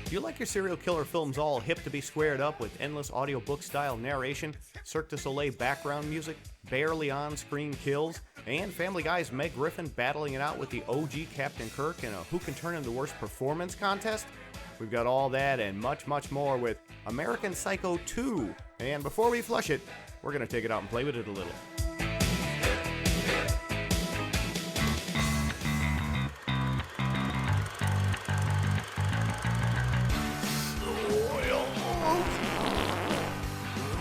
Do you like your serial killer films all hip to be squared up with endless audiobook-style narration, Cirque du Soleil background music, barely on-screen kills, and Family Guy's Meg Griffin battling it out with the OG Captain Kirk in a Who Can Turn in the Worst Performance contest? We've got all that and much, much more with American Psycho 2. And before we flush it, we're going to take it out and play with it a little.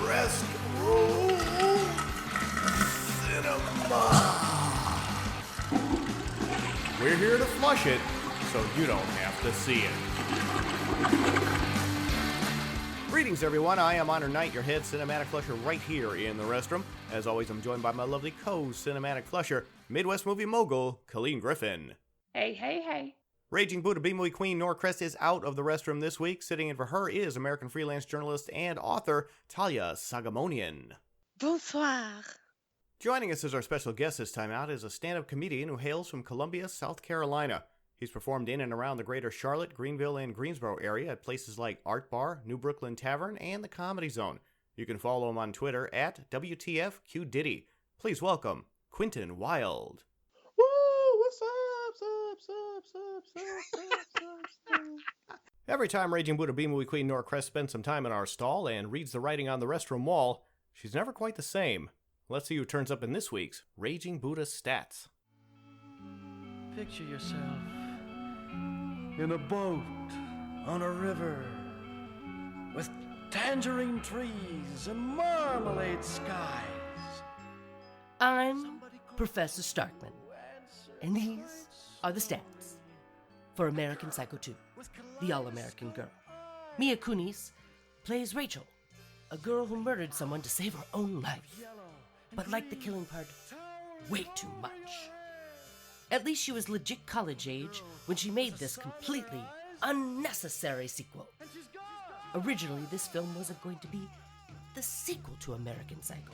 Restroom Cinema. We're here to flush it, so you don't have to see it. Greetings, everyone. I am Honor Knight, your head cinematic flusher right here in the Restroom. As always, I'm joined by my lovely co-cinematic flusher, Midwest movie mogul, Colleen Griffin. Hey. Raging Buddha B-movie queen Norcrest is out of the Restroom this week. Sitting in for her is American freelance journalist and author Talia Sagamonian. Bonsoir. Joining us as our special guest this time out is a stand-up comedian who hails from Colombia, South Carolina. He's performed in and around the greater Charlotte, Greenville, and Greensboro area at places like Art Bar, New Brookland Tavern, and the Comedy Zone. You can follow him on Twitter at WTFQDiddy. Please welcome Quinton Wilde. Woo! What's up? Every time Raging Buddha B-movie queen Norcrest spends some time in our stall and reads the writing on the Restroom wall, she's never quite the same. Let's see who turns up in this week's Raging Buddha Stats. Picture yourself in a boat on a river with tangerine trees and marmalade skies. I'm Professor Starkman, and these are the stats for American Psycho 2, the all-American girl. Mila Kunis plays Rachel, a girl who murdered someone to save her own life, but liked the killing part way too much. At least she was legit college age when she made this completely unnecessary sequel. Originally, this film wasn't going to be the sequel to American Psycho,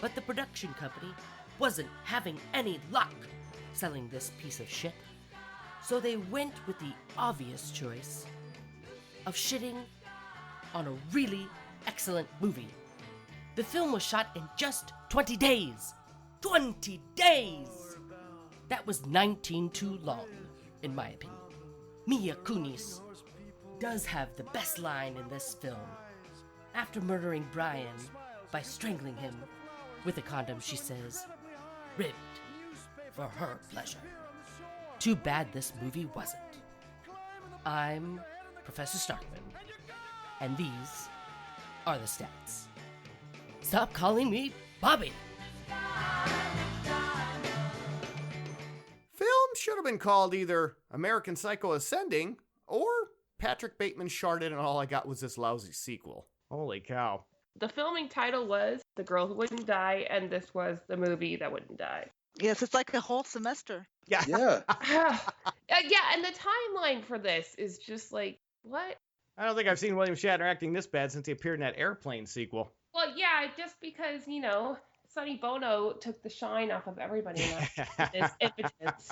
but the production company wasn't having any luck selling this piece of shit. So they went with the obvious choice of shitting on a really excellent movie. The film was shot in just 20 days. 20 days! That was 19 too long, in my opinion. Mila Kunis does have the best line in this film. After murdering Brian by strangling him with a condom, she says, "Ribbed for her pleasure." Too bad this movie wasn't. I'm Professor Starkman, and these are the stats. Stop calling me Bobby. Film should have been called either American Psycho Ascending or Patrick Bateman sharded and all I got was this lousy sequel. Holy cow. The filming title was The Girl Who Wouldn't Die, and this was the movie that wouldn't die. Yes, it's like a whole semester. Yeah. Yeah. Yeah, and the timeline for this is just like, what? I don't think I've seen William Shatner acting this bad since he appeared in that Airplane sequel. Well, yeah, just because, Sonny Bono took the shine off of everybody in this impotence.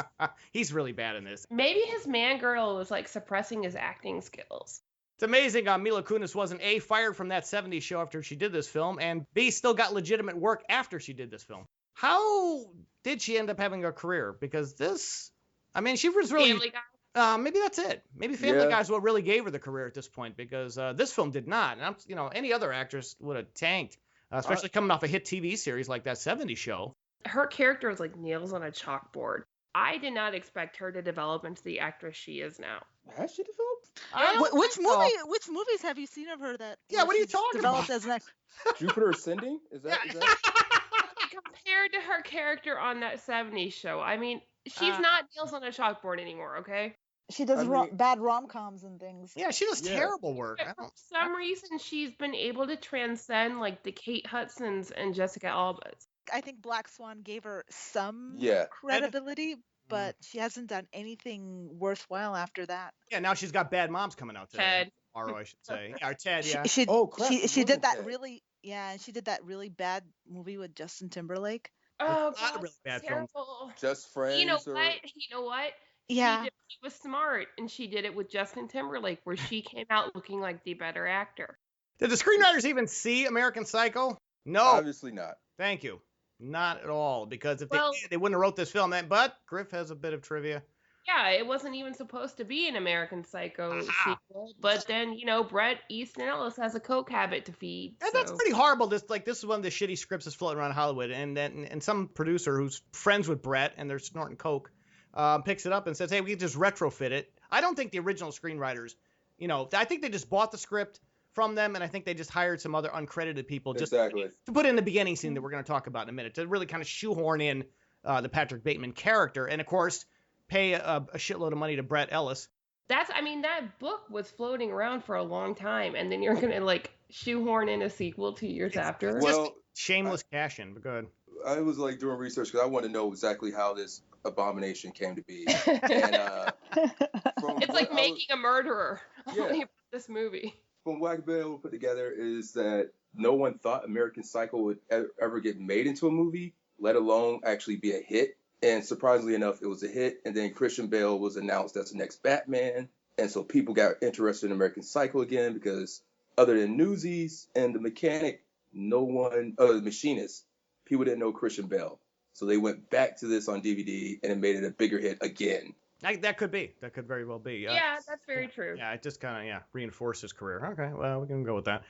He's really bad in this. Maybe his man girdle was like suppressing his acting skills. It's amazing Mila Kunis wasn't A, fired from that 70s show after she did this film, and B, still got legitimate work after she did this film. How did she end up having a career? Because she was really... Family Guy? Maybe that's it. Maybe Family Guy is what really gave her the career at this point, because this film did not. And any other actress would have tanked, especially coming off a hit TV series like that 70s show. Her character was like nails on a chalkboard. I did not expect her to develop into the actress she is now. Has she developed? Which movies have you seen of her that? Yeah, what are you talking developed about? As an actress? Jupiter Ascending? Is that? Compared to her character on that 70s show, she's not nails on a chalkboard anymore, okay? She does bad rom-coms and things. Yeah, she does terrible work. For some reason, she's been able to transcend like the Kate Hudsons and Jessica Albas. I think Black Swan gave her some credibility, but she hasn't done anything worthwhile after that. Yeah, now she's got Bad Moms coming out today. Ted. Tomorrow, I should say. Or Ted, yeah. She did that Ted. she did that really bad movie with Justin Timberlake. Oh, Not a God, really bad terrible. Just Friends? You know what? Yeah. she was smart, and she did it with Justin Timberlake, where she came out looking like the better actor. Did the screenwriters even see American Psycho? No. Obviously not. Thank you. Not at all, because if they did, they wouldn't have wrote this film. But Griff has a bit of trivia. Yeah, it wasn't even supposed to be an American Psycho sequel, but then, Bret Easton Ellis has a coke habit to feed. And that's pretty horrible. This is one of the shitty scripts that's floating around Hollywood, and some producer who's friends with Bret and they're snorting coke picks it up and says, hey, we can just retrofit it. I don't think the original screenwriters, I think they just bought the script from them, and I think they just hired some other uncredited people just to put in the beginning scene that we're going to talk about in a minute to really kind of shoehorn in the Patrick Bateman character, and of course pay a shitload of money to Bret Ellis. That book was floating around for a long time, and then you're going to shoehorn in a sequel 2 years after. Well, shameless cash in, but go ahead. I was doing research because I wanted to know exactly how this abomination came to be. And, it's like making a murderer. Only this movie. From what I've been able to put together is that no one thought American Psycho would ever get made into a movie, let alone actually be a hit. And surprisingly enough, it was a hit. And then Christian Bale was announced as the next Batman. And so people got interested in American Psycho again because other than Newsies and the mechanic, the machinist, people didn't know Christian Bale. So they went back to this on DVD and it made it a bigger hit again. That could be. That could very well be. Yeah, that's very true. Yeah, it just kind of, reinforced his career. Okay, well, we can go with that.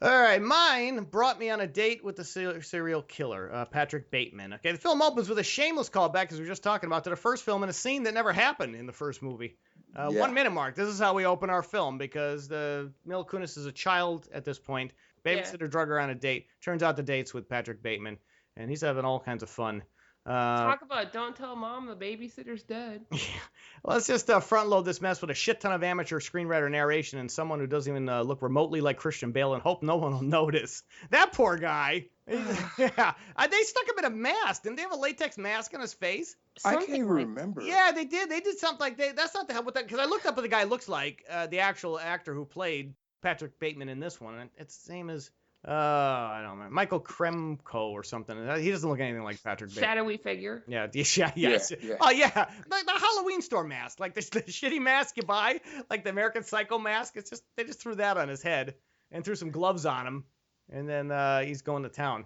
All right, mine brought me on a date with the serial killer, Patrick Bateman. Okay, the film opens with a shameless callback, as we were just talking about, to the first film in a scene that never happened in the first movie. 1 minute mark. This is how we open our film, because Mila Kunis is a child at this point. Babysitter drug her on a date. Turns out the date's with Patrick Bateman, and he's having all kinds of fun. Talk about don't tell mom the babysitter's dead. Yeah. Let's just front load this mess with a shit ton of amateur screenwriter narration and someone who doesn't even look remotely like Christian Bale and hope no one will notice. That poor guy. Yeah. They stuck him in a mask. Didn't they have a latex mask on his face? I can't even remember. Yeah, they did. They did something like that's not the help with that, because I looked up what the guy looks like, the actual actor who played Patrick Bateman in this one, and it's the same as I don't know, Michael Kremko or something. He doesn't look anything like Patrick Bateman. Shadowy figure. Yeah, yes. Yeah. Oh yeah, the Halloween store mask, like the shitty mask you buy, like the American Psycho mask. It's just they just threw that on his head and threw some gloves on him, and then he's going to town.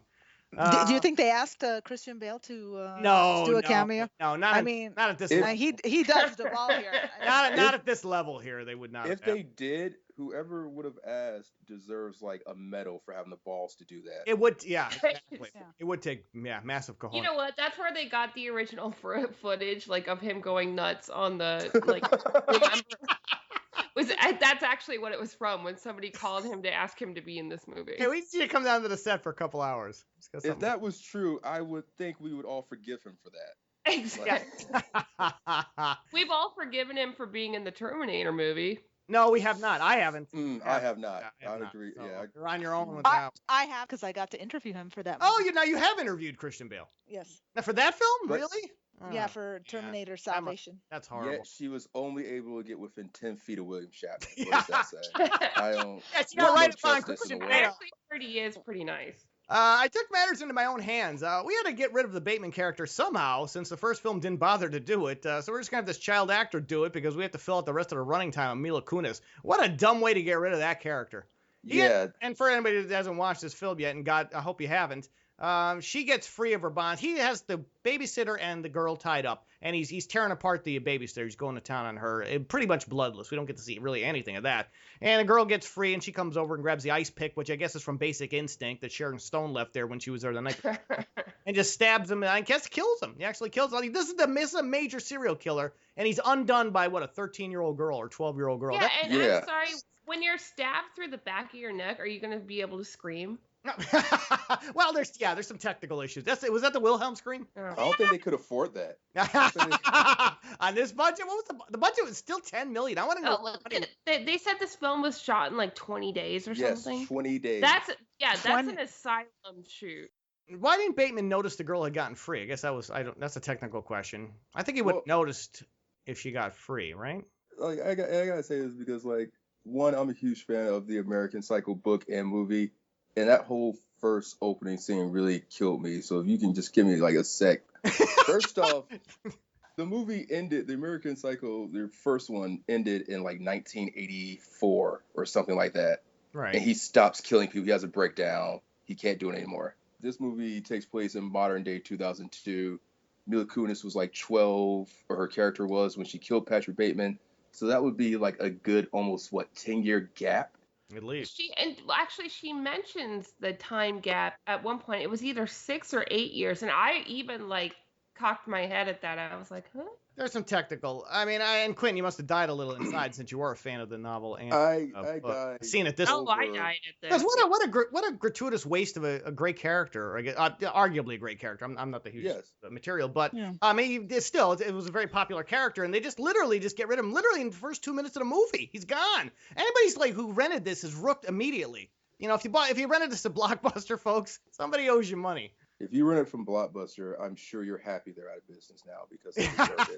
Do you think they asked Christian Bale to do a cameo? No, not at this level. He dodged the ball here. Not at this level here. They would not. If they did, whoever would have asked deserves a medal for having the balls to do that. It would, exactly. It would take, massive cojones. You know what? That's where they got the original footage, of him going nuts on the remember. That's actually what it was from, when somebody called him to ask him to be in this movie. Hey, we need you to come down to the set for a couple hours. If that was true, I would think we would all forgive him for that. Exactly. We've all forgiven him for being in the Terminator movie. No, we have not. I haven't. I have not. I would agree. So yeah, you're on your own with that. I have, because I got to interview him for that movie. Oh, you have interviewed Christian Bale. Yes. Now for that film, really? Yeah, for Terminator Salvation. That's horrible. Yet she was only able to get within 10 feet of William Shatner. What does that say? I don't. Yeah, she got right up on Christian Bale. Actually, he is pretty nice. I took matters into my own hands. We had to get rid of the Bateman character somehow, since the first film didn't bother to do it. So we're just going to have this child actor do it, because we have to fill out the rest of the running time on Mila Kunis. What a dumb way to get rid of that character. And for anybody that hasn't watched this film yet, and God, I hope you haven't, she gets free of her bonds. He has the babysitter and the girl tied up, and he's tearing apart the babysitter. He's going to town on her. Pretty much bloodless. We don't get to see really anything of that. And the girl gets free, and she comes over and grabs the ice pick, which I guess is from Basic Instinct that Sharon Stone left there when she was there the night before, and just stabs him, and I guess kills him. He actually kills him. This is a major serial killer, and he's undone by, a 13-year-old girl or 12-year-old girl. Yeah, I'm sorry, when you're stabbed through the back of your neck, are you going to be able to scream? Well, there's some technical issues. Was that the Wilhelm scream? I don't think they could afford that. On this budget, what was the budget? Was still $10 million. I want to know. They said this film was shot in 20 days or something. 20 days. That's an asylum shoot. Why didn't Bateman notice the girl had gotten free? I guess that's a technical question. I think he would have noticed if she got free, right? I gotta say this because one, I'm a huge fan of the American Psycho book and movie. And that whole first opening scene really killed me. So if you can just give me a sec. First off, The movie ended, the American Psycho, their first one ended in like 1984 or something like that. Right. And he stops killing people. He has a breakdown. He can't do it anymore. This movie takes place in modern day 2002. Mila Kunis was like 12, or her character was, when she killed Patrick Bateman. So that would be like a good almost, 10-year gap? At least. She mentions the time gap at one point. It was either 6 or 8 years. And I even like cocked my head at that. I was like, huh? There's some technical. I mean, and Quentin, you must have died a little inside since you were a fan of the novel. And I died. Seeing it this. Oh, I died at this. What a gratuitous waste of a great character, or arguably a great character. I'm not the huge material, but I mean, it was a very popular character, and they just literally just get rid of him. Literally in the first 2 minutes of the movie, he's gone. Anybody's like who rented this is rooked immediately. You know, if you rented this to Blockbuster, folks, somebody owes you money. If you rent it from Blockbuster, I'm sure you're happy they're out of business now because they deserve it.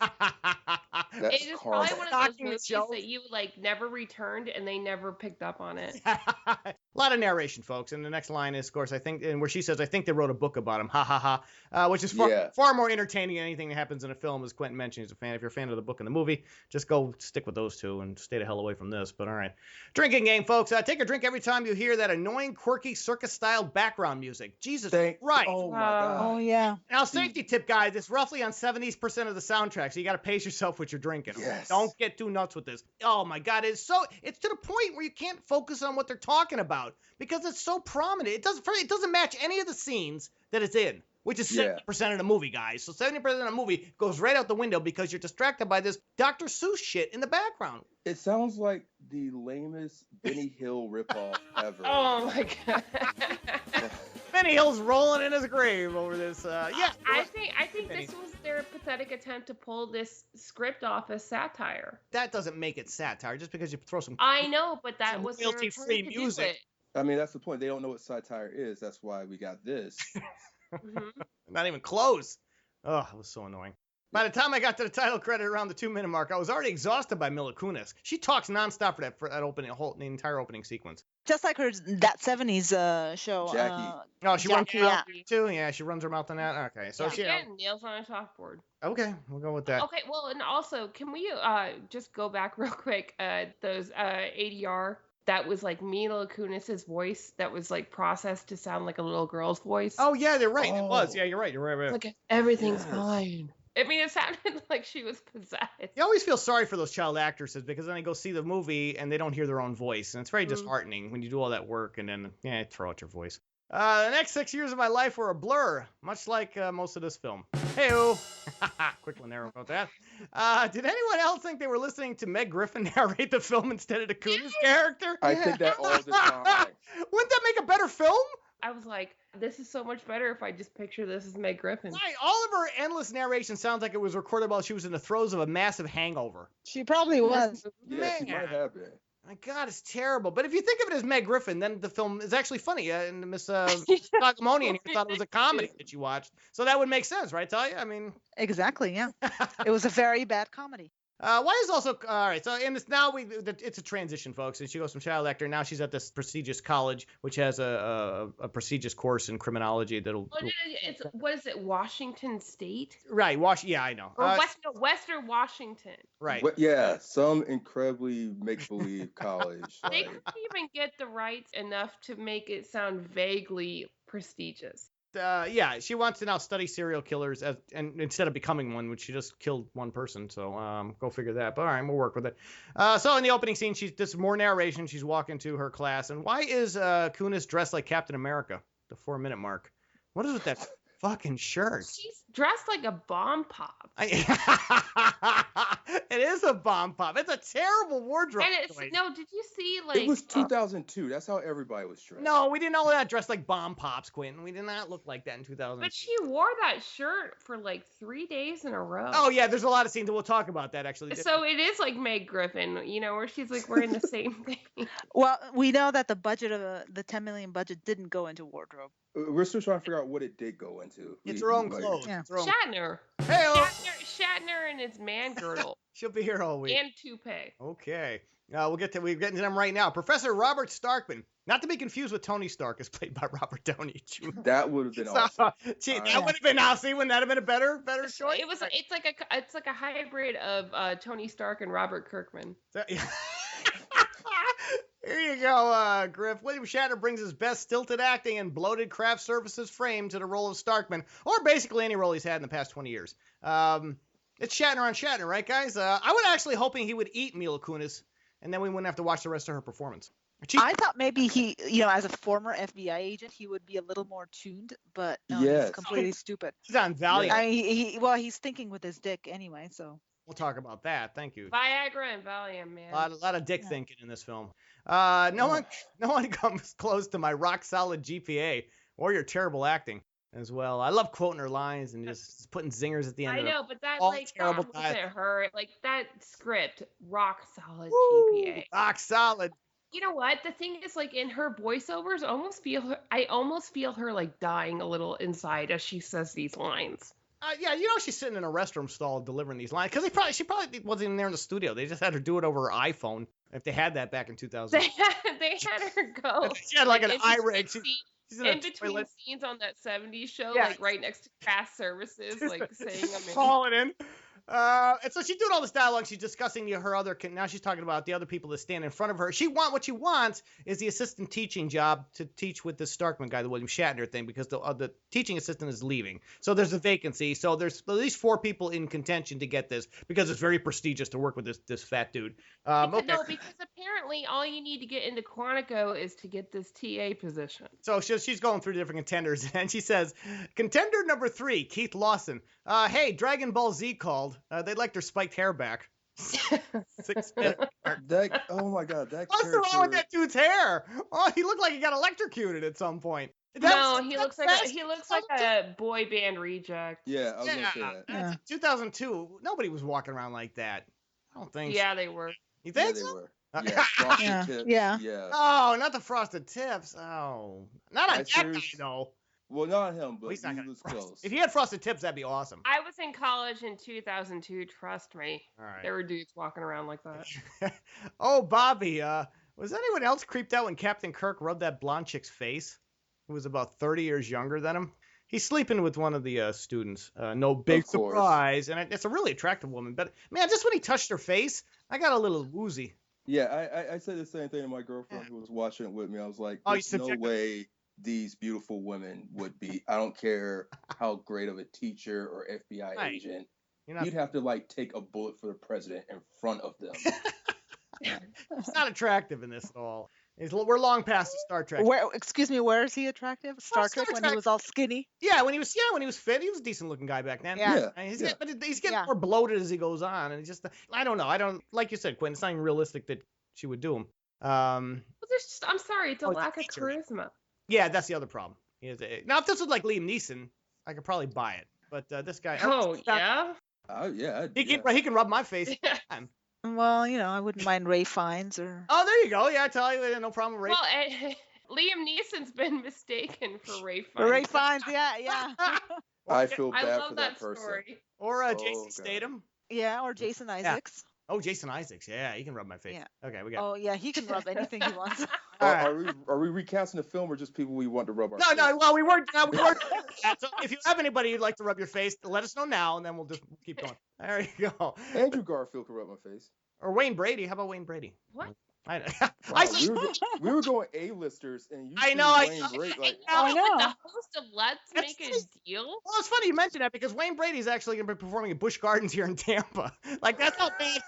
That's it is karma. probably one of those movies that you like never returned and they never picked up on it. A lot of narration, folks. And the next line is, of course, I think, and where she says, I think they wrote a book about him. Ha ha ha. Which is far more entertaining than anything that happens in a film, as Quentin mentioned. He's a fan. If you're a fan of the book and the movie, just go stick with those two and stay the hell away from this. But all right. Drinking game, folks. Take a drink every time you hear that annoying, quirky, circus-style background music. Jesus Christ. Oh, my God. Oh, yeah. Now, safety tip, guys, it's roughly on 70% of the soundtrack, so you got to pace yourself with your drinking. Yes. Don't get too nuts with this. Oh, my God. It's to the point where you can't focus on what they're talking about because it's so prominent. It doesn't match any of the scenes that it's in, which is 70% of the movie, guys. So 70% of the movie goes right out the window because you're distracted by this Dr. Seuss shit in the background. It sounds like the lamest Benny Hill ripoff ever. Oh, my God. Benny Hill's rolling in his grave over this. I think this was their pathetic attempt to pull this script off as satire. That doesn't make it satire, just because you throw some. I know, but that was their royalty-free music. I mean, that's the point. They don't know what satire is. That's why we got this. Not even close. Oh, it was so annoying. By the time I got to the title credit around the 2-minute mark, I was already exhausted by Mila Kunis. She talks nonstop for that opening, the entire opening sequence. Just like that 70s show. Jackie. She runs her mouth too? Yeah, she runs her mouth on that? Okay. So again, nails on a chalkboard. Okay, we'll go with that. Okay, well, and also, can we just go back real quick? Those ADR, that was like Mila Kunis's voice that was like processed to sound like a little girl's voice. Oh, yeah, they're right. It was. Yeah, you're right. Like, everything's fine. I mean, it sounded like she was possessed. You always feel sorry for those child actresses because then they go see the movie and they don't hear their own voice. And it's very disheartening when you do all that work and then, throw out your voice. The next 6 years of my life were a blur, much like most of this film. Hey-o. Quick one there about that. Did anyone else think they were listening to Meg Griffin narrate the film instead of the Kunis character? I think that all the time. Wouldn't that make a better film? I was like, this is so much better if I just picture this as Meg Griffin. Right. All of her endless narration sounds like it was recorded while she was in the throes of a massive hangover. She probly was. Yeah, she might have been. My God, it's terrible. But if you think of it as Meg Griffin, then the film is actually funny. And Miss Sagamonian thought it was a comedy that you watched. So that would make sense, right, Talia? I mean... Exactly, yeah. It was a very bad comedy. Why is also all right? So in this now it's a transition, folks. And she goes from child actor. Now she's at this prestigious college, which has a prestigious course in criminology. What is it? Washington State? Right. Yeah, I know. Or Western Washington. Right. Yeah, some incredibly make-believe college. They couldn't even get the rights enough to make it sound vaguely prestigious. She wants to now study serial killers and instead of becoming one, which she just killed one person. So go figure that. But all right, we'll work with it. So in the opening scene, this is more narration. She's walking to her class. And why is Kunis dressed like Captain America? The 4-minute mark. What is with that fucking shirt? She's dressed like a bomb pop. It is a bomb pop. It's a terrible wardrobe. And did you see it was 2002. That's how everybody was dressed. No, we didn't all that dressed like bomb pops, Quentin. We did not look like that in 2002. But she wore that shirt for like 3 days in a row. Oh yeah, there's a lot of scenes. We'll talk about that actually. So it is like Meg Griffin, where she's like wearing the same thing. Well, we know that the budget of the $10 million budget didn't go into wardrobe. We're still trying to figure out what it did go into. It's her own clothes. Yeah. Shatner. Hey-o. Shatner Shatner in his man girdle. She'll be here all week. And toupee. Okay. We're getting to them right now. Professor Robert Starkman, not to be confused with Tony Stark, is played by Robert Downey Jr. That would have been awesome. That would have been awesome. Wouldn't that have been a better choice? It's like a hybrid of Tony Stark and Robert Kirkman. Here you go, Griff. William Shatner brings his best stilted acting and bloated craft services frame to the role of Starkman, or basically any role he's had in the past 20 years. It's Shatner on Shatner, right, guys? I was actually hoping he would eat Mila Kunis, and then we wouldn't have to watch the rest of her performance. I thought maybe he, as a former FBI agent, he would be a little more tuned, but no, he's completely stupid. He's on Valiant. He's thinking with his dick anyway, so. We'll talk about that. Thank you. Viagra and Valium, man. A lot of dick thinking in this film. No one comes close to my rock solid GPA or your terrible acting as well. I love quoting her lines and just putting zingers at the end. I know, but that wasn't her. Like that script, rock solid GPA. Rock solid. You know what? The thing is, like in her voiceovers, I almost feel her like dying a little inside as she says these lines. Yeah, she's sitting in a restroom stall delivering these lines because she probably wasn't even there in the studio. They just had her do it over her iPhone. If they had that back in 2000, they had her go. She had like an iRig. She's in between scenes on that 70s show, like right next to cast services, like saying I'm in. Calling in. And so she's doing all this dialogue. She's discussing her other. Now she's talking about the other people that stand in front of her. What she wants is the assistant teaching job to teach with this Starkman guy, the William Shatner thing, because the teaching assistant is leaving. So there's a vacancy. So there's at least 4 people in contention to get this because it's very prestigious to work with this fat dude. No, because apparently all you need to get into Quantico is to get this TA position. So she's going through different contenders, and she says, contender number 3, Keith Lawson. Hey, Dragon Ball Z called. They'd like their spiked hair back. Oh my God, that What's wrong with that dude's hair? Oh, he looked like he got electrocuted at some point. He looks like a boy band reject. Yeah, I was gonna say that. Yeah. 2002, nobody was walking around like that. I don't think. Yeah, they were. You think they so? were. Yeah, frosted tips. Yeah. Oh, not the frosted tips. Oh, not on that guy though. Well, not him, but he's not he was close. If he had frosted tips, that'd be awesome. I was in college in 2002. Trust me. All right. There were dudes walking around like that. Oh, Bobby. Was anyone else creeped out when Captain Kirk rubbed that blonde chick's face? Who was about 30 years younger than him? He's sleeping with one of the students. No big surprise. And it's a really attractive woman. But, man, just when he touched her face, I got a little woozy. Yeah, I said the same thing to my girlfriend who was watching it with me. I was like, there's no way these beautiful women would be. I don't care how great of a teacher or FBI agent. You'd have to, take a bullet for the president in front of them. He's not attractive in this at all. We're long past the Star Trek. Where is he attractive? Star Trek when he was all skinny? Yeah, when he was fit, he was a decent looking guy back then. Yeah. But he's getting more bloated as he goes on, and it's just I don't know. Like you said, Quinn, it's not even realistic that she would do him. I'm sorry, it's a lack of charisma. Yeah, that's the other problem. Now, if this was like Liam Neeson, I could probably buy it. But this guy. Yeah. He can rub my face. Well, I wouldn't mind Ray Fiennes or. Oh, there you go. Yeah, I tell you, no problem with Ray. Well, Liam Neeson's been mistaken for Ray Fiennes. For Ray Fiennes, yeah. I feel bad for that person. Story. Or Jason Statham. Yeah, or Jason Isaacs. Oh, Jason Isaacs. Yeah, he can rub my face. Yeah. Okay, we got. Oh, yeah, he can rub anything he wants. Are we recasting the film or just people we want to rub our face? No. Well, we weren't. So if you have anybody you'd like to rub your face, let us know now, and then we'll just keep going. There you go. Andrew Garfield can rub my face. Or Wayne Brady. How about Wayne Brady? What? We were going A-listers, and you Wayne Brady. I know. The host of Let's Make a Deal? Well, it's funny you mentioned that because Wayne Brady's actually going to be performing at Busch Gardens here in Tampa. That's how bad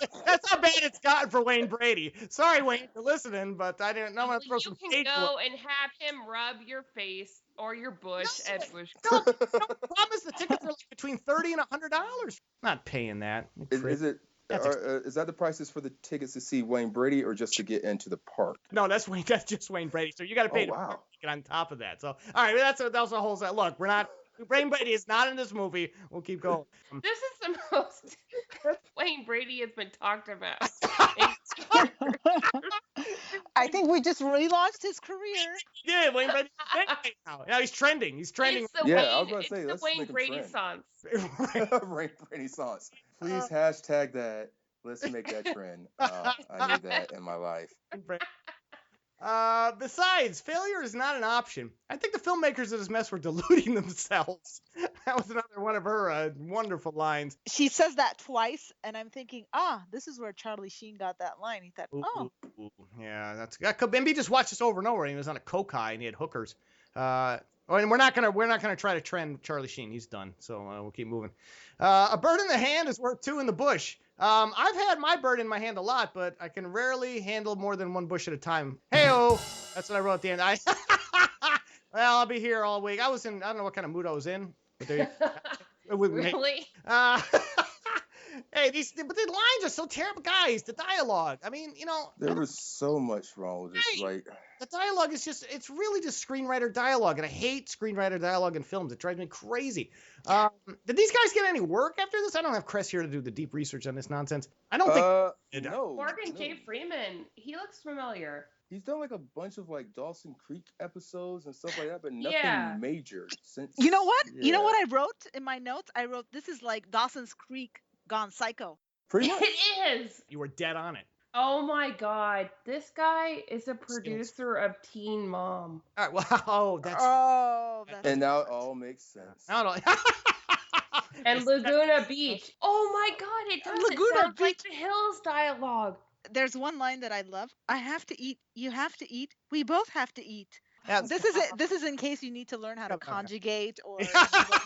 it's gotten for Wayne Brady. Sorry, Wayne, for listening, but I didn't know. You can go and have him rub your face or your bush at Busch No, Gardens. promise the tickets are between $30 and $100. Not paying that. Is it? Is that the prices for the tickets to see Wayne Brady or just to get into the park? No, that's just Wayne Brady. So you got to pay to get on top of that. So all right, that's a whole set. Look, Wayne Brady is not in this movie. We'll keep going. This is the most Wayne Brady has been talked about. I think we just relaunched his career. Yeah, Wayne Brady. Now he's trending. I was about to say, it's the Wayne Brady songs. Wayne Brady songs. Please hashtag that. Let's make that trend. I need that in my life. Besides, failure is not an option. I think the filmmakers of this mess were deluding themselves. That was another one of her wonderful lines. She says that twice, and I'm thinking, this is where Charlie Sheen got that line. He thought, Ooh, yeah, that could. Maybe he just watched this over and over. And he was on a coke high and he had hookers. And we're not gonna try to trend Charlie Sheen. He's done. So we'll keep moving. A bird in the hand is worth two in the bush. I've had my bird in my hand a lot, but I can rarely handle more than one bush at a time. Hey-o! That's what I wrote at the end. Well, I'll be here all week. I don't know what kind of mood I was in. But Really? Hey, but the lines are so terrible, guys. The dialogue. I mean, there was so much wrong with this. Like, the dialogue is it's really just screenwriter dialogue, and I hate screenwriter dialogue in films. It drives me crazy. Did these guys get any work after this? I don't have Chris here to do the deep research on this nonsense. I don't think. No. Morgan J. Freeman. He looks familiar. He's done like a bunch of like Dawson Creek episodes and stuff like that, but nothing major since. You know what? Yeah. You know what I wrote in my notes? I wrote, this is like Dawson's Creek gone psycho. Pretty much. It is. You were dead on it. Oh my God. This guy is a producer of Teen Mom. All right, wow. That's and now it all makes sense. And Laguna Beach. Oh my God. It does. Laguna sound Beach. Like the Hills dialogue. There's one line that I love. I have to eat. You have to eat. We both have to eat. This is in case you need to learn how to conjugate or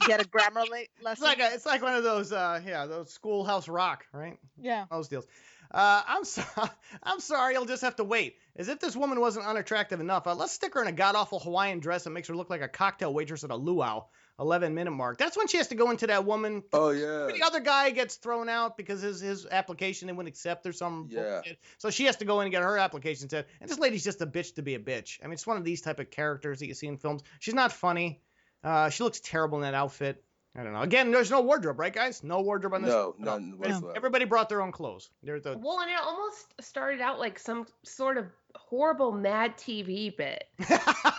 get a grammar lesson. It's like one of those those Schoolhouse Rock, right? Yeah. Those deals. I'm sorry, you'll just have to wait. As if this woman wasn't unattractive enough. Let's stick her in a god-awful Hawaiian dress that makes her look like a cocktail waitress at a luau. 11-minute mark. That's when she has to go into that woman. Oh, yeah. The other guy gets thrown out because his application they wouldn't accept or some bullshit. So she has to go in and get her application set. And this lady's just a bitch to be a bitch. I mean, it's one of these type of characters that you see in films. She's not funny. She looks terrible in that outfit. I don't know. Again, there's no wardrobe, right, guys? No wardrobe on this. No, none whatsoever. Everybody brought their own clothes. Well, and it almost started out like some sort of horrible Mad TV bit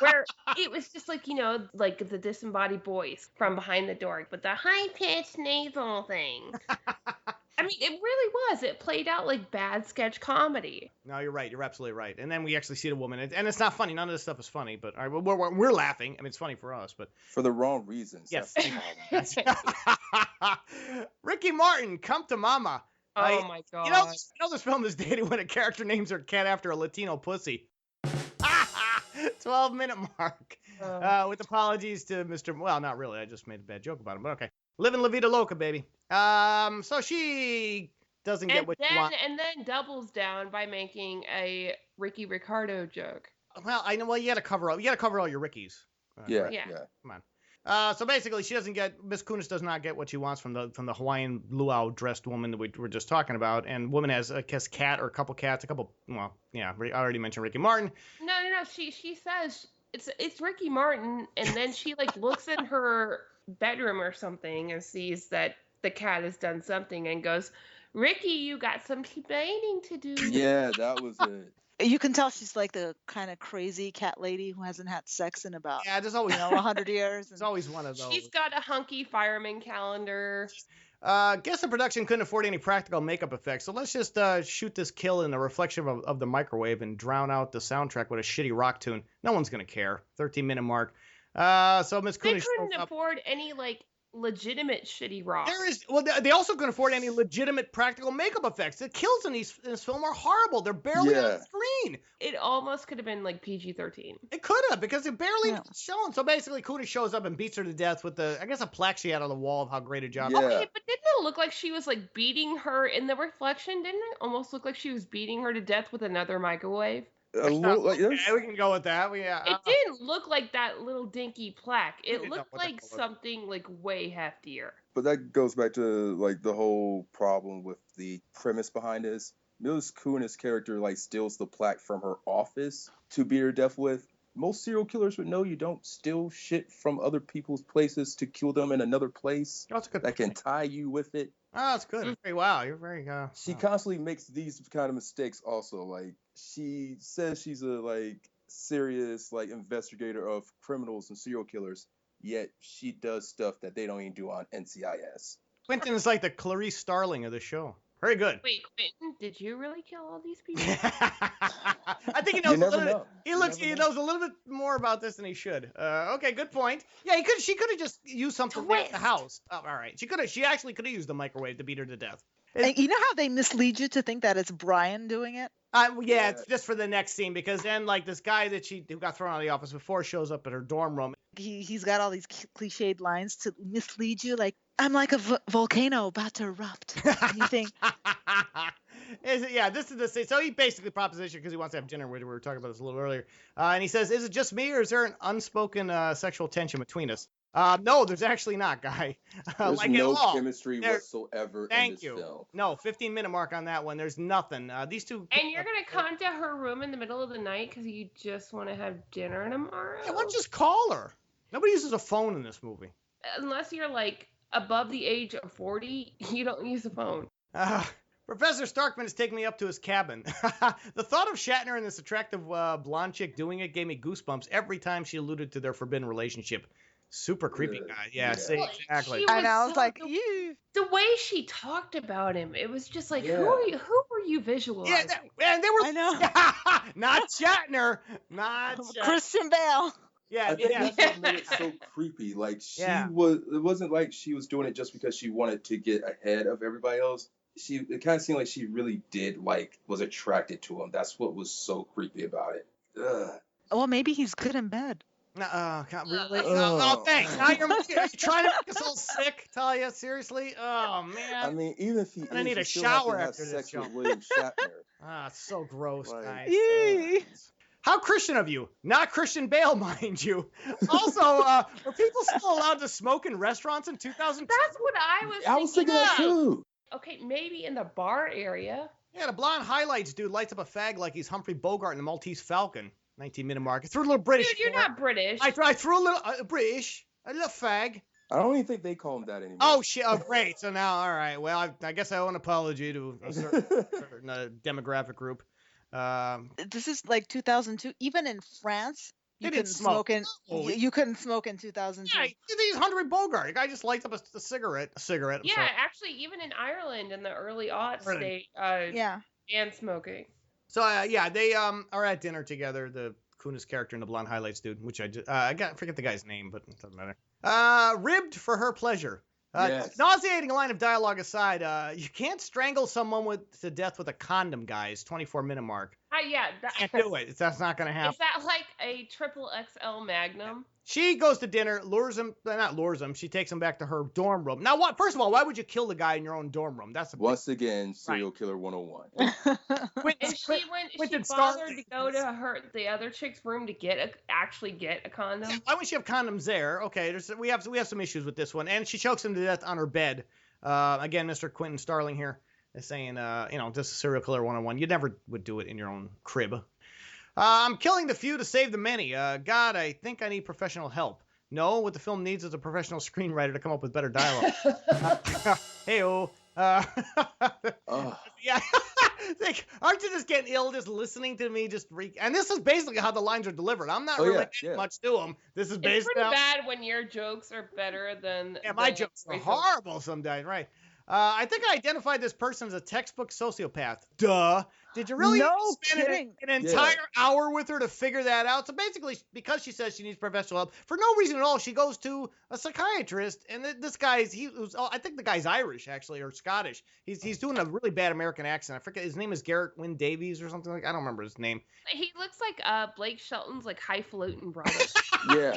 where it was just like, like the disembodied voice from behind the door with the high-pitched nasal thing. I mean, it really was. It played out like bad sketch comedy. No, you're right. You're absolutely right. And then we actually see the woman, and it's not funny. None of this stuff is funny, but all right, we're laughing. I mean, it's funny for us, but for the wrong reasons. Yes. Ricky Martin, Come to Mama. Oh my God. You know this film is dated when a character names her cat after a Latino pussy. 12-minute mark. With apologies to Mr. Well, not really. I just made a bad joke about him, but okay. Living La Vida Loca, baby. So she doesn't get what she wants. And then doubles down by making a Ricky Ricardo joke. Well, I know. Well, you got to cover all your Rickies. Yeah. Right? Come on. So basically, Miss Kunis does not get what she wants from the Hawaiian luau dressed woman that we were just talking about, and woman has a cat or a couple cats, I already mentioned Ricky Martin. No. She says it's Ricky Martin, and then she like looks in her bedroom or something and sees that the cat has done something and goes, Ricky, you got some cleaning to do. Yeah, that was it. You can tell she's like the kind of crazy cat lady who hasn't had sex in about there's always 100 years. There's always one of those. She's got a hunky fireman calendar. Guess the production couldn't afford any practical makeup effects, so let's just shoot this kill in the reflection of the microwave and drown out the soundtrack with a shitty rock tune. No one's gonna care. 13-minute mark. So Miss Kunis couldn't afford any like legitimate shitty rock. They also couldn't afford any legitimate practical makeup effects. The kills in this film are horrible. They're barely on screen. It almost could have been like PG-13. It could have, because it barely shown. So basically, Kunis shows up and beats her to death with a plaque she had on the wall of how great a job. Yeah. Okay, but didn't it look like she was like beating her in the reflection? Didn't it almost look like she was beating her to death with another microwave? A little, like, we can go with that. It didn't look like that little dinky plaque. It looked like something like way heftier. But that goes back to like the whole problem with the premise behind this. Mila Kunis' character like steals the plaque from her office to beat her to death with. Most serial killers would know you don't steal shit from other people's places to kill them in another place. That's good. That can tie you with it. Oh, that's good. Wow, you're very. She constantly makes these kind of mistakes. Also, like she says she's a like serious like investigator of criminals and serial killers, yet she does stuff that they don't even do on NCIS. Quinton is like the Clarice Starling of the show. Very good. Wait, Quentin, did you really kill all these people? I think he knows a little bit. He knows a little bit more about this than he should. Okay, good point. Yeah, she could have just used something at the house. Oh, all right. She actually could have used the microwave to beat her to death. And you know how they mislead you to think that it's Brian doing it? Yeah, it's just for the next scene, because then like this guy who got thrown out of the office before shows up at her dorm room. He's got all these cliched lines to mislead you, like, I'm like a volcano about to erupt. And you think... This is the scene. So he basically propositioned because he wants to have dinner with her. We were talking about this a little earlier. And he says, is it just me or is there an unspoken sexual tension between us? No, there's actually not, Guy. There's like no chemistry whatsoever in this film. No, 15-minute mark on that one. There's nothing. These two... And you're going to come to her room in the middle of the night because you just want to have dinner tomorrow? Yeah, why don't you just call her? Nobody uses a phone in this movie. Unless you're, like, above the age of 40, you don't use a phone. Professor Starkman is taking me up to his cabin. The thought of Shatner and this attractive blonde chick doing it gave me goosebumps every time she alluded to their forbidden relationship. Super creepy guy. Yeah, see, exactly. And I was like, ew. The way she talked about him, it was just like, who were you visualizing? Yeah, and they were. I know. Not Shatner. Not Shatner. Christian Bale. Yeah, I think that's what made it so creepy. Like it wasn't like she was doing it just because she wanted to get ahead of everybody else. It kind of seemed like she really was attracted to him. That's what was so creepy about it. Ugh. Well, maybe he's good in bed. No, really? Oh, thanks. Now you're trying to make us all sick, Talia. Seriously? Oh, man. I mean, even if I need a shower after this show. With William Shatner. It's so gross, guys. Yay. How Christian of you. Not Christian Bale, mind you. Also, were people still allowed to smoke in restaurants in 2002? That's what I was thinking. I was thinking that too. Okay, maybe in the bar area. Yeah, the blonde highlights dude lights up a fag like he's Humphrey Bogart in the Maltese Falcon. 19-minute mark. I threw a little British. Dude, you're not British. I threw a little British. A little fag. I don't even think they call him that anymore. Oh, shit. Oh, great. So now, all right. Well, I guess I owe an apology to a certain demographic group. This is like 2002. Even in France, you couldn't smoke in. You couldn't smoke in 2002. Yeah, he's Humphrey Bogart. The guy just lights up a cigarette. Yeah, actually, even in Ireland in the early aughts, they banned smoking. So they are at dinner together. The Kunis character and the blonde highlights dude, which I forget the guy's name, but it doesn't matter. Ribbed for her pleasure. Yes. Nauseating line of dialogue aside, you can't strangle someone to death with a condom, guys. 24-minute mark. Can't do it. That's not gonna happen. Is that like a triple XL Magnum? She goes to dinner, she takes him back to her dorm room. Now, first of all, why would you kill the guy in your own dorm room? That's once again, serial killer 101. And she bothered to go to the other chick's room to actually get a condom. Yeah, why would she have condoms there? Okay, we have some issues with this one, and she chokes him to death on her bed. Again, Mr. Quinton Starling here is saying, this is serial killer 101. You never would do it in your own crib. I'm killing the few to save the many. God, I think I need professional help. No, what the film needs is a professional screenwriter to come up with better dialogue. Hey-oh. Yeah. Aren't you just getting ill just listening to me and this is basically how the lines are delivered. I'm not getting much to them. This is based It's pretty bad when your jokes are better than... Yeah, my jokes are horrible sometimes, right? I think I identified this person as a textbook sociopath. Duh. Did you really spend an entire hour with her to figure that out? So basically, because she says she needs professional help, for no reason at all, she goes to a psychiatrist. And this guy's, I think the guy's Irish, actually, or Scottish. He's doing a really bad American accent. I forget, his name is Garrett Wynn Davies or something like that. I don't remember his name. He looks like Blake Shelton's like highfalutin brother. Yeah.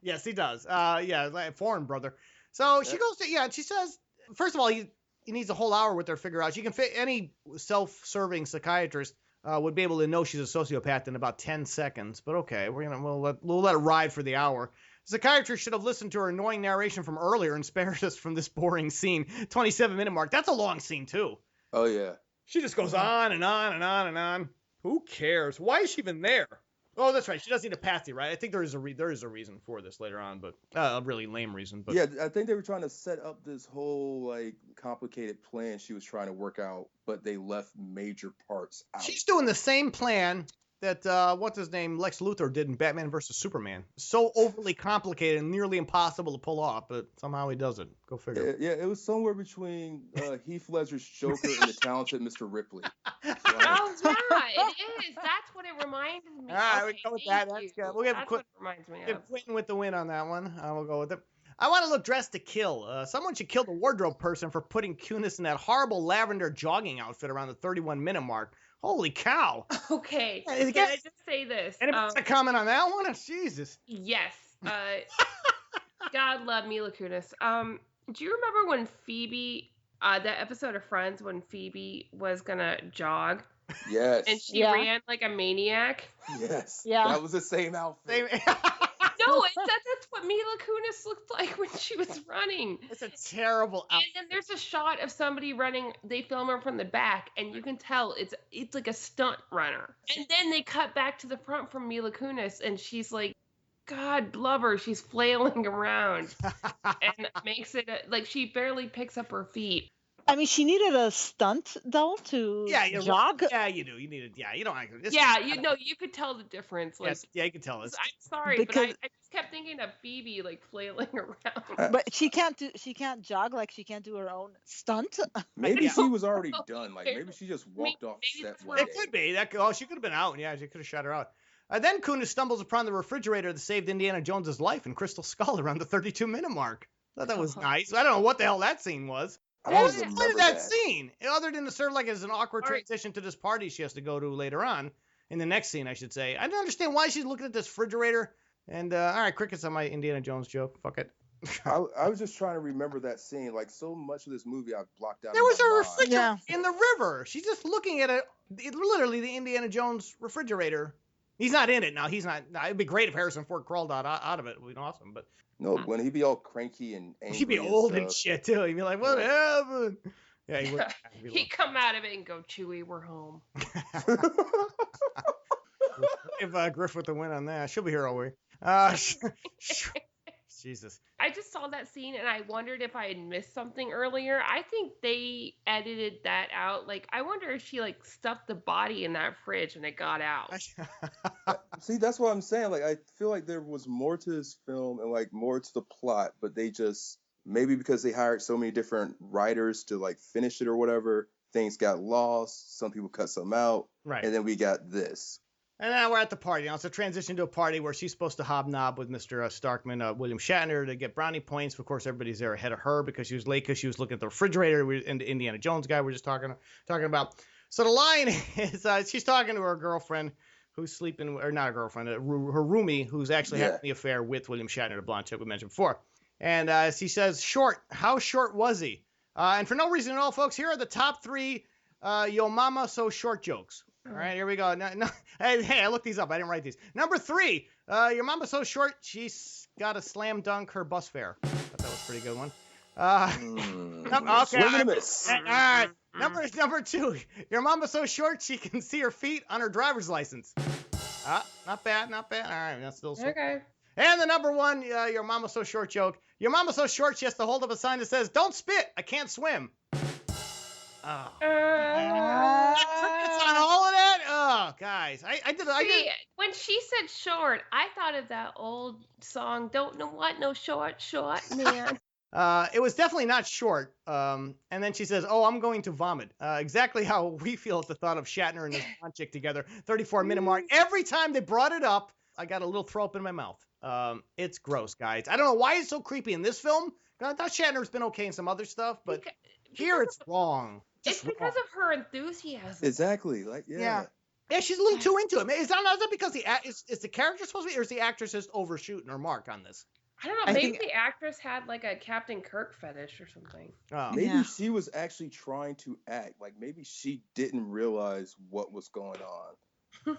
Yes, he does. Like foreign brother. So she goes to, and she says, first of all, he needs a whole hour with her to figure out. She can fit any self-serving psychiatrist would be able to know she's a sociopath in about 10 seconds. But okay, we'll let it ride for the hour. The psychiatrist should have listened to her annoying narration from earlier and spared us from this boring scene. 27-minute mark. That's a long scene too. Oh yeah. She just goes on and on and on and on. Who cares? Why is she even there? Oh, that's right. She does need a patsy, right? I think there is a reason for this later on, but a really lame reason. But yeah, I think they were trying to set up this whole complicated plan she was trying to work out, but they left major parts out. She's doing the same plan that, what's his name, Lex Luthor did in Batman vs. Superman. So overly complicated and nearly impossible to pull off, but somehow he does it. Go figure. Yeah, it was somewhere between Heath Ledger's Joker and the talented Mr. Ripley. Right. Oh, yeah, it is. That's what it reminds me of. All right, we go with that. That's good. We'll give That's what it reminds me give of. Quinton with the win on that one. We'll go with it. I want to look dressed to kill. Someone should kill the wardrobe person for putting Kunis in that horrible lavender jogging outfit around the 31-minute mark. Holy cow. Okay, Hey, can I just say this? Anybody got a comment on that one? Jesus. Yes. God love Mila Kunis. Do you remember when Phoebe, that episode of Friends when Phoebe was gonna jog Yes. and she ran like a maniac? Yes. Yeah. That was the same outfit. No, that's what Mila Kunis looked like when she was running. It's a terrible And then there's a shot of somebody running. They film her from the back, and you can tell it's like a stunt runner. And then they cut back to the front from Mila Kunis, and she's like, God love her, she's flailing around, and makes it like she barely picks up her feet. I mean, she needed a stunt though to jog. Yeah, you do. You need it. Yeah, you don't. You could tell the difference. Like, yes, yeah, you can tell us. I'm sorry, but I just kept thinking of Phoebe like flailing around. But she can't jog, like she can't do her own stunt. Maybe she was already done. Like maybe she just walked off set one day. It could be. She could have been out. Yeah, she could have shut her out. Then Kunis stumbles upon the refrigerator that saved Indiana Jones's life in Crystal Skull around the 32-minute mark. Thought that was nice. I don't know what the hell that scene was. What was the point of that scene? Other than to serve like as an awkward transition to this party she has to go to later on. In the next scene, I should say. I don't understand why she's looking at this refrigerator. And, all right, crickets on my Indiana Jones joke. Fuck it. I was just trying to remember that scene. Like, so much of this movie I've blocked out. There was a refrigerator in the river. She's just looking at literally the Indiana Jones refrigerator. He's not in it now. He's not. It'd be great if Harrison Ford crawled out of it. It would be awesome. But no, when he'd be all cranky and angry. He'd be old and shit, too. He'd be like, what happened? Yeah, he would. He'd come out of it and go, Chewie, we're home. Give Griff with the win on that. She'll be here all week. Jesus. I just saw that scene and I wondered if I had missed something earlier. I think they edited that out. Like, I wonder if she like stuffed the body in that fridge and it got out. See, that's what I'm saying. Like, I feel like there was more to this film and like more to the plot, but they just, maybe because they hired so many different writers to like finish it or whatever, things got lost. Some people cut some out. Right. And then we got this. And now we're at the party. It's a transition to a party where she's supposed to hobnob with Mr. Starkman, William Shatner, to get brownie points. Of course, everybody's there ahead of her because she was late because she was looking at the refrigerator and the Indiana Jones guy we're just talking about. So the line is she's talking to her girlfriend who's sleeping, or not a girlfriend, her roomie who's actually having the affair with William Shatner, the blonde chick we mentioned before. And she says, short. How short was he? And for no reason at all, folks, here are the top 3 Yo Mama So Short jokes. All right, here we go. No, hey, I looked these up. I didn't write these. Number 3, your mama's so short, she's got to slam dunk her bus fare. I thought that was a pretty good one. Okay. All right. Number 2, your mama's so short, she can see her feet on her driver's license. Not bad. All right, that's still so. Okay. And the number 1, your mama's so short joke. Your mama's so short, she has to hold up a sign that says, "Don't spit, I can't swim." Oh. Crickets on all of that? Oh, guys. I did. When she said short, I thought of that old song, Don't Know What, No Short, Man. It was definitely not short. And then she says, "Oh, I'm going to vomit." Exactly how we feel at the thought of Shatner and his blonde chick together. 34-minute mark. Every time they brought it up, I got a little throw up in my mouth. It's gross, guys. I don't know why it's so creepy in this film. I thought Shatner's been okay in some other stuff, but here it's wrong. It's because of her enthusiasm. Exactly. Like, yeah. Yeah, she's a little too into it. Is that because is the character supposed to be, or is the actress just overshooting her mark on this? I don't know. Maybe the actress had like a Captain Kirk fetish or something. Oh. Maybe she was actually trying to act. Like maybe she didn't realize what was going on. You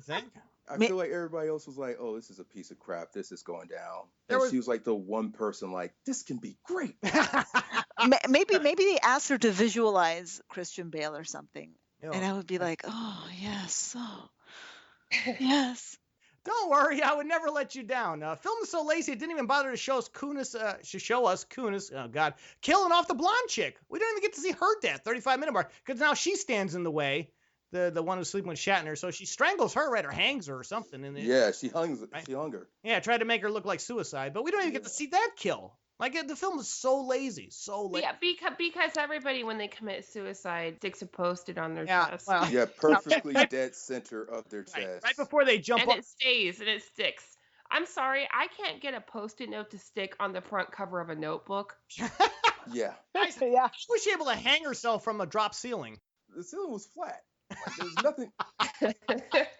think? I feel like everybody else was like, "Oh, this is a piece of crap. This is going down." And she was like the one person like, "This can be great." Maybe they asked her to visualize Christian Bale or something, and I would be like, "Oh yes, yes." Don't worry, I would never let you down. Film is so lazy it didn't even bother to show us Kunis. Oh God, killing off the blonde chick. We don't even get to see her death. 35-minute mark, because now she stands in the way. the one who's sleeping with Shatner. So she strangles her, right, or hangs her or something. Yeah, she hung her. Yeah, tried to make her look like suicide, but we don't even get to see that kill. Like, the film is so lazy, so lazy. Yeah, because everybody, when they commit suicide, sticks a Post-it on their chest. Well, Yeah, perfectly dead center of their chest. right before they jump and up. it stays and it sticks. I'm sorry, I can't get a Post-it note to stick on the front cover of a notebook. Yeah. Yeah. She was able to hang herself from a drop ceiling. The ceiling was flat. There's nothing.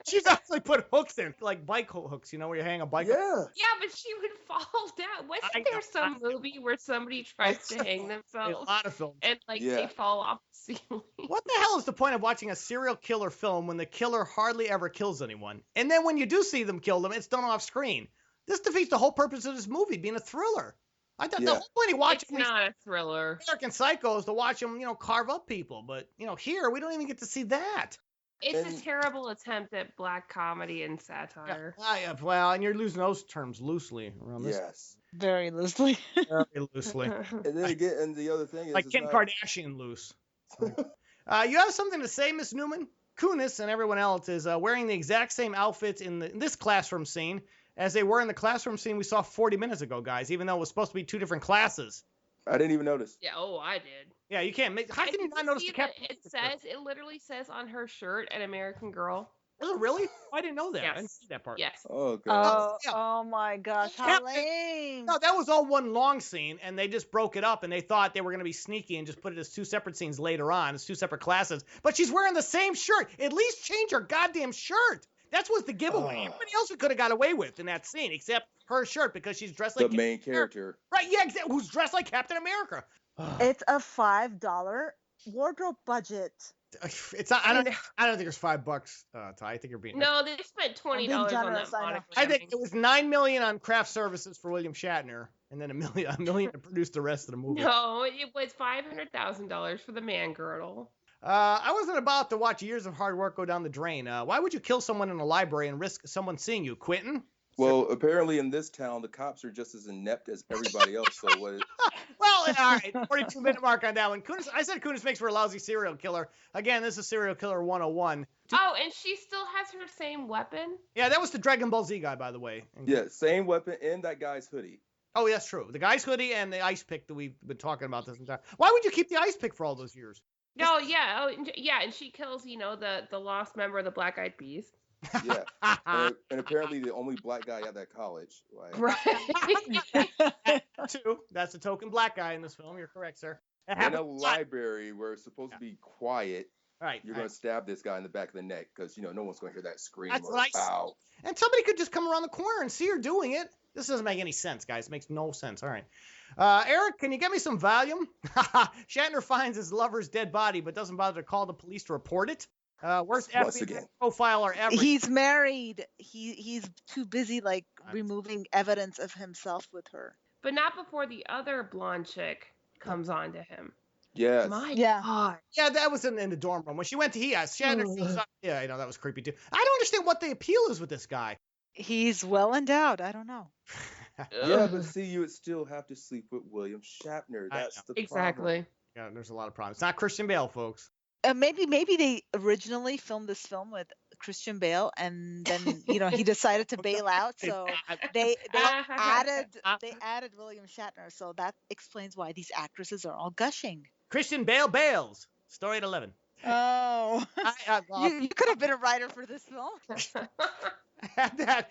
She's actually put hooks in, like bike hooks, where you hang a bike. Yeah. Yeah, but she would fall down. Wasn't there some movie where somebody tries to hang A themselves lot of films. and they fall off the ceiling? What the hell is the point of watching a serial killer film when the killer hardly ever kills anyone? And then when you do see them kill them, it's done off screen. This defeats the whole purpose of this movie, being a thriller. I thought the whole point of watching It's not a thriller. American Psycho is to watch them, carve up people. But, here, we don't even get to see that. It's a terrible attempt at black comedy and satire. Yeah, well, and you're losing those terms loosely around this. Yes. Very loosely. Very loosely. And then again, and the other thing is, Like it's Kim not- Kardashian loose. You have something to say, Miss Newman? Kunis and everyone else is wearing the exact same outfits in this classroom scene as they were in the classroom scene we saw 40 minutes ago, guys, even though it was supposed to be two different classes. I didn't even notice. Yeah, I did. Yeah, you can't make. How can you not notice the captain? It literally says on her shirt, "An American Girl." Was it really? I didn't know that. Yes. I didn't see that part. Yes. Oh god. Oh my gosh, how lame. No, that was all one long scene, and they just broke it up, and they thought they were going to be sneaky and just put it as two separate scenes later on, as two separate classes. But she's wearing the same shirt. At least change her goddamn shirt. That was the giveaway. Everybody else we could have got away with in that scene, except her shirt, because she's dressed like The main character. Right? Yeah, exactly. Who's dressed like Captain America? It's a $5 wardrobe budget. It's not, I don't think it's $5, Ty. I think you're being. No, they spent $20 on that monogram. I think it was $9 million on craft services for William Shatner, and then $1 million to produce the rest of the movie. No, it was $500,000 for the man girdle. I wasn't about to watch years of hard work go down the drain. Why would you kill someone in a library and risk someone seeing you, Quinton? Well, apparently in this town, the cops are just as inept as everybody else. So what? Well, all right, 42-minute mark on that one. I said Kunis makes for a lousy serial killer. Again, this is Serial Killer 101. Oh, and she still has her same weapon? Yeah, that was the Dragon Ball Z guy, by the way. Yeah, same weapon and that guy's hoodie. Oh, that's true. The guy's hoodie and the ice pick that we've been talking about this entire. Why would you keep the ice pick for all those years? No, yeah, and she kills, the lost member of the Black Eyed Peas. Yeah, and apparently the only black guy at that college. Like, Right. Two. That's the token black guy in this film. You're correct, sir. in a library where it's supposed to be quiet. Right. You're going to stab this guy in the back of the neck because, no one's going to hear that scream That's or what bow. And somebody could just come around the corner and see her doing it. This doesn't make any sense, guys. It makes no sense. All right. Eric, can you get me some Valium? Shatner finds his lover's dead body, but doesn't bother to call the police to report it. Worst FBI profiler ever. He's married. He's too busy removing evidence of himself with her. But not before the other blonde chick comes on to him. Yes. My Yeah. God. Yeah, that was in the dorm room. When she went to Shatner. Yeah, I know, that was creepy too. I don't understand what the appeal is with this guy. He's well endowed. I don't know. Yeah, but see, you would still have to sleep with William Shatner. That's the Exactly. Yeah, there's a lot of problems. It's not Christian Bale, folks. Maybe they originally filmed this film with Christian Bale, and then he decided to bail out, so they added William Shatner, so that explains why these actresses are all gushing. Christian Bale bails. Story at 11. Oh, you could have been a writer for this film. Add that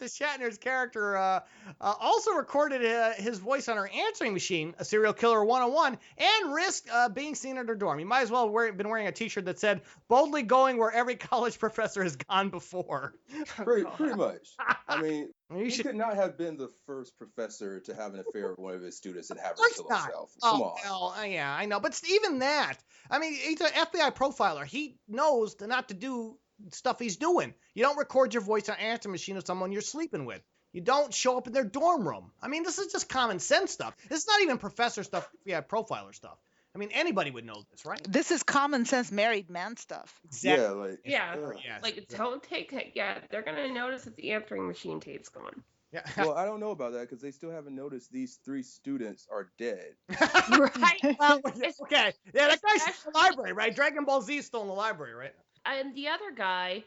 to Shatner's character also recorded his voice on her answering machine, a Serial Killer 101, and risked being seen at her dorm. He might as well have been wearing a t-shirt that said, boldly going where every college professor has gone before. Pretty much. I mean, he could not have been the first professor to have an affair with one of his students and have her kill himself. Come on. Well, yeah, I know. But even that, I mean, he's an FBI profiler. He knows not to do stuff he's doing. You don't record your voice on an answer machine of someone you're sleeping with. You don't show up in their dorm room. I mean, this is just common sense stuff. This is not even professor stuff, FBI profiler stuff. I mean, anybody would know this, right? This is common sense married man stuff. Exactly. Don't take it. Yeah, they're going to notice that the answering machine tape's gone. Yeah. Well, I don't know about that because they still haven't noticed these 3 students are dead. Right. Well, okay. Yeah, that guy's in Especially- the library, right? Dragon Ball Z is still in the library, right? And the other guy,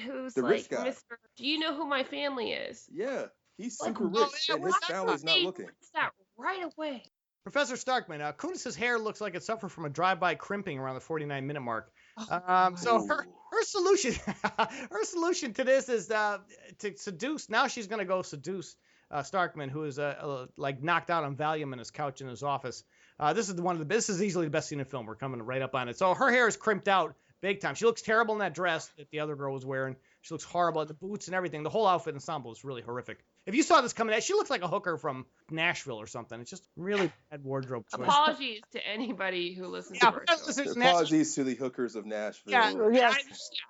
who's The rich like guy. Mr. Do you know who my family is? Yeah, he's Like, super oh, rich, yeah, and well, his that's family's not They looking. noticed that right away. Professor Starkman, Kunis's hair looks like it suffered from a drive-by crimping around the 49-minute mark. So her solution, her solution to this is to seduce. Now she's gonna go seduce Starkman, who is like knocked out on Valium in his couch in his office. This is easily the best scene in film. We're coming right up on it. So her hair is crimped out big time. She looks terrible in that dress that the other girl was wearing. She looks horrible. The boots and everything. The whole outfit ensemble is really horrific. If you saw this coming out, she looks like a hooker from Nashville or something. It's just really bad wardrobe choice. Apologies to anybody who listens to our show. Apologies to the hookers of Nashville. Yeah. Yes.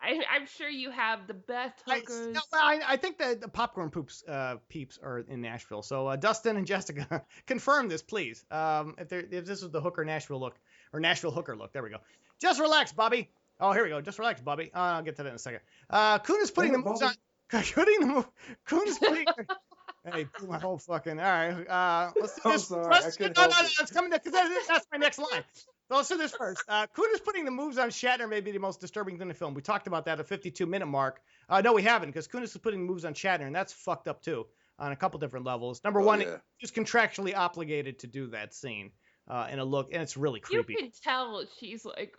I'm sure you have the best hookers. I think the popcorn peeps are in Nashville. So Dustin and Jessica, confirm this, please. If this is the hooker Nashville look or Nashville hooker look, there we go. Just relax, Bobby. Oh, here we go. Just relax, Bobby. I'll get to that in a second. Kunis putting the moves on. Kunis putting. Hey, do my whole fucking. All right. Let's do I'm this. sorry, I couldn't help it. It's coming because that's my next line. So let's do this first. Kunis putting the moves on Shatner may be the most disturbing thing in the film. We talked about that at the 52-minute mark. No, we haven't, because Kunis is putting moves on Shatner, and that's fucked up too on a couple different levels. Number one, he's contractually obligated to do that scene. In a look, and it's really creepy. You can tell she's like,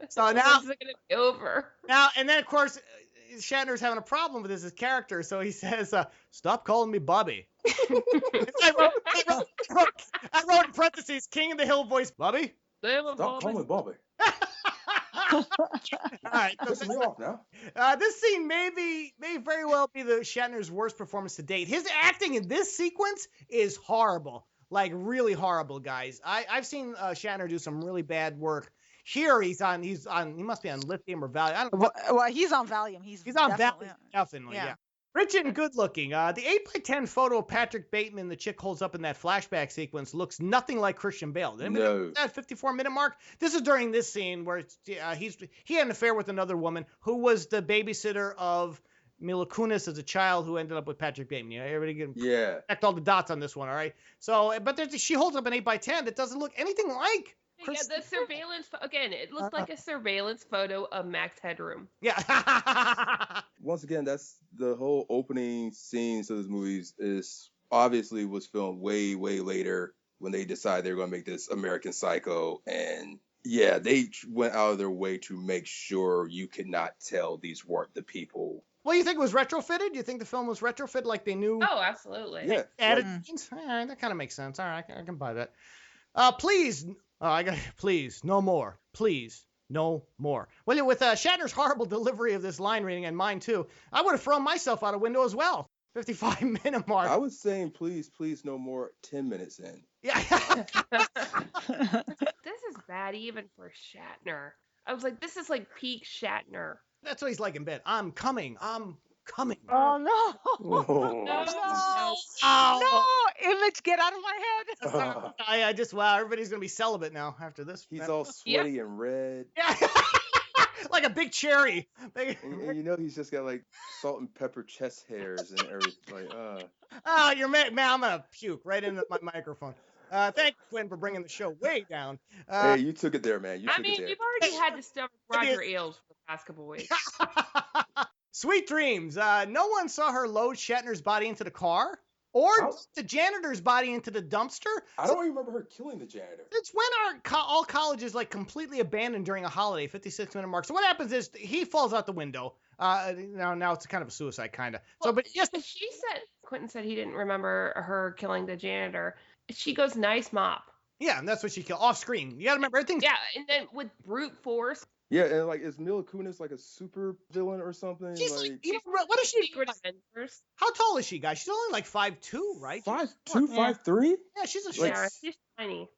so now this is gonna be over. Now, and then of course, Shatner's having a problem with his character, so he says, "Stop calling me Bobby." I wrote in parentheses, King of the Hill voice, Bobby. Stop calling me Bobby. All right, Piss me off now. this scene may very well be the Shatner's worst performance to date. His acting in this sequence is horrible. Like, really horrible, guys. I've seen Shatner do some really bad work. Here he must be on lithium or Valium. I don't know. Well, he's on Valium. He's on definitely Valium, definitely, yeah. Rich and good looking. The 8x10 photo of Patrick Bateman the chick holds up in that flashback sequence looks nothing like Christian Bale. No. That 54-minute mark? This is during this scene where he had an affair with another woman who was the babysitter of Mila Kunis as a child who ended up with Patrick Bateman. Everybody can connect all the dots on this one, all right? So, but she holds up an 8x10 that doesn't look anything like Christian. Yeah, the surveillance, again, it looked like a surveillance photo of Max Headroom. Yeah. Once again, that's the whole opening scenes of these movies was filmed way, way later when they decided they were going to make this American Psycho. And yeah, they went out of their way to make sure you could not tell these weren't the people. Well, you think it was retrofitted? You think the film was retrofitted like they knew? Oh, absolutely. Yeah. Added scenes? All right, that kind of makes sense. All right, I can buy that. Please, please, no more. Please, no more. Well, with Shatner's horrible delivery of this line reading and mine too, I would have thrown myself out a window as well. 55-minute mark. I was saying, please, no more 10 minutes in. Yeah. This is bad even for Shatner. I was like, this is like peak Shatner. That's what he's like in bed. I'm coming. Oh no! Oh. No! Image, get out of my head! everybody's gonna be celibate now after this. He's all sweaty and red. Yeah. Like a big cherry. And you know he's just got like salt and pepper chest hairs and everything. You're man, I'm gonna puke right into my microphone. Thank you, Quinn, for bringing the show way down. Hey, you took it there, man. I mean, you've already had to stomach Roger Ailes for the past couple weeks. Sweet dreams. No one saw her load Shatner's body into the car or the janitor's body into the dumpster. I don't even remember her killing the janitor. It's when all colleges like completely abandoned during a holiday, 56-minute mark. So what happens is he falls out the window. Now it's kind of a suicide, kind of. Well, Quentin said he didn't remember her killing the janitor. She goes, nice mop. Yeah, and that's what she killed off screen. You got to remember everything. Yeah, and then with brute force. Yeah, and like, is Mila Kunis like a super villain or something? She's what is she? How tall is she, guys? She's only like 5'2", right? 5'2", 5'3"? Yeah, she's she's tiny.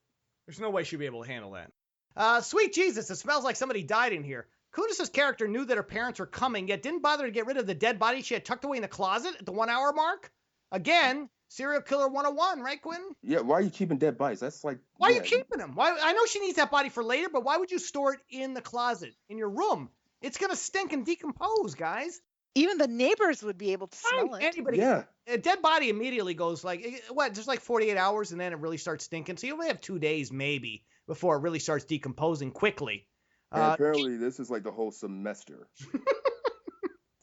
There's no way she'd be able to handle that. Sweet Jesus, it smells like somebody died in here. Kunis' character knew that her parents were coming, yet didn't bother to get rid of the dead body she had tucked away in the closet at the 1 hour mark. Again, serial killer 101, right, Quentin? Yeah, why are you keeping dead bodies? That's like... Why are you keeping them? Why? I know she needs that body for later, but why would you store it in the closet, in your room? It's going to stink and decompose, guys. Even the neighbors would be able to smell it. Anybody, Yeah. a dead body immediately goes like, what, just like 48 hours, and then it really starts stinking. So you only have 2 days maybe before it really starts decomposing quickly. And apparently this is like the whole semester.